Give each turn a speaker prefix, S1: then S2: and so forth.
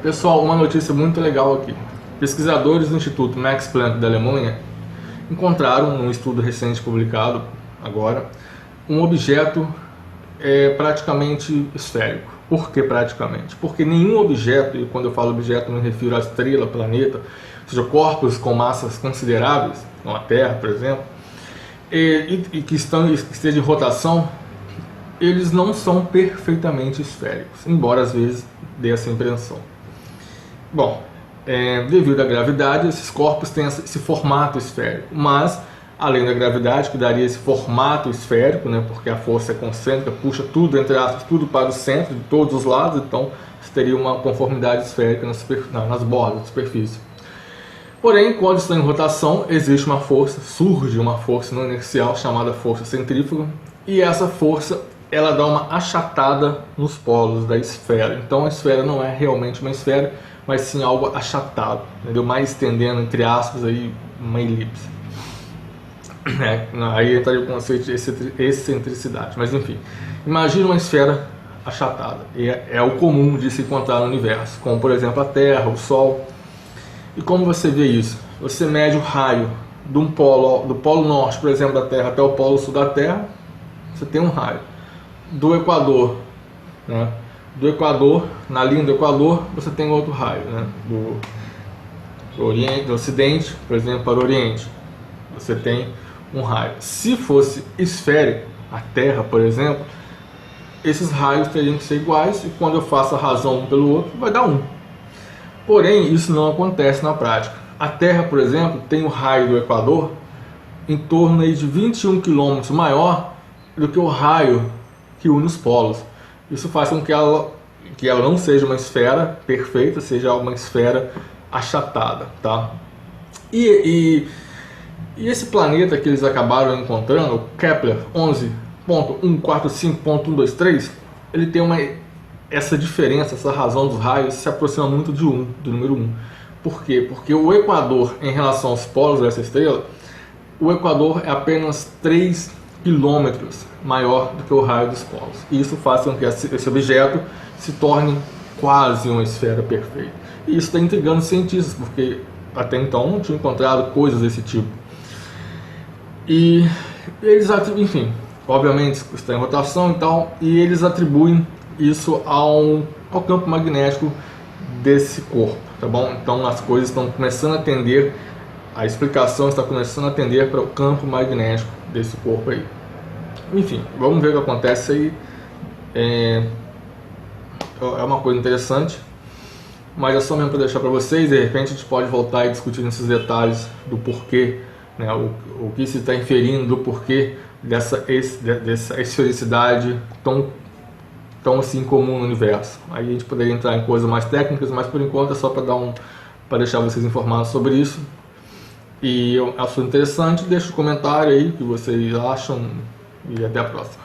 S1: Pessoal, uma notícia muito legal aqui. Pesquisadores do Instituto Max Planck da Alemanha encontraram, num estudo recente publicado agora, um objeto praticamente esférico. Por que praticamente? Porque nenhum objeto, e quando eu falo objeto me refiro a estrela, planeta, ou seja, corpos com massas consideráveis, como a Terra, por exemplo, e que estejam em rotação, eles não são perfeitamente esféricos, embora às vezes dê essa impressão. Bom, devido à gravidade, esses corpos têm esse formato esférico, mas além da gravidade, que daria esse formato esférico, né, porque a força é concêntrica, puxa tudo, entre aspas, tudo para o centro, de todos os lados, então você teria uma conformidade esférica nas bordas da superfície. Porém, quando estão em rotação, existe uma força, surge uma força não inercial chamada força centrífuga, e essa força ela dá uma achatada nos polos da esfera. Então a esfera não é realmente uma esfera, mas sim algo achatado, entendeu? Mais estendendo, entre aspas, aí, uma elipse. Aí entraria o conceito de excentricidade, mas enfim, imagine uma esfera achatada, e é o comum de se encontrar no universo, como por exemplo a Terra, o Sol. E como você vê isso? Você mede o raio do polo norte, por exemplo, da Terra até o polo sul da Terra, você tem um raio. Do Equador, né? Do Equador, na linha do Equador, você tem outro raio, né? Do Ocidente, por exemplo, para o Oriente, você tem um raio. Se fosse esférico, a Terra, por exemplo, esses raios teriam que ser iguais, e quando eu faço a razão um pelo outro, vai dar 1. Porém, isso não acontece na prática. A Terra, por exemplo, tem o raio do Equador em torno aí de 21 km maior do que o raio que une os polos. Isso faz com que ela não seja uma esfera perfeita, seja uma esfera achatada, tá? E esse planeta que eles acabaram encontrando, o Kepler 11.145.123, ele tem essa diferença, essa razão dos raios se aproxima muito do número 1. Por quê? Porque o Equador, em relação aos polos dessa estrela, o Equador é apenas 3 quilômetros maior do que o raio dos polos. E isso faz com que esse objeto se torne quase uma esfera perfeita. E isso está intrigando os cientistas, porque até então não tinham encontrado coisas desse tipo. E eles, enfim, obviamente está em rotação e tal, e eles atribuem isso ao campo magnético desse corpo, tá bom? Então as coisas estão começando a tender, a explicação está começando a tender para o campo magnético desse corpo aí. Enfim, vamos ver o que acontece aí. É uma coisa interessante, mas é só mesmo para deixar para vocês. De repente a gente pode voltar e discutir nesses detalhes do porquê, né, o que se está inferindo do porquê dessa esfericidade tão assim comum no universo. Aí a gente poderia entrar em coisas mais técnicas, mas por enquanto é só para deixar vocês informados sobre isso. E é um assunto interessante. Deixa um comentário aí o que vocês acham e até a próxima.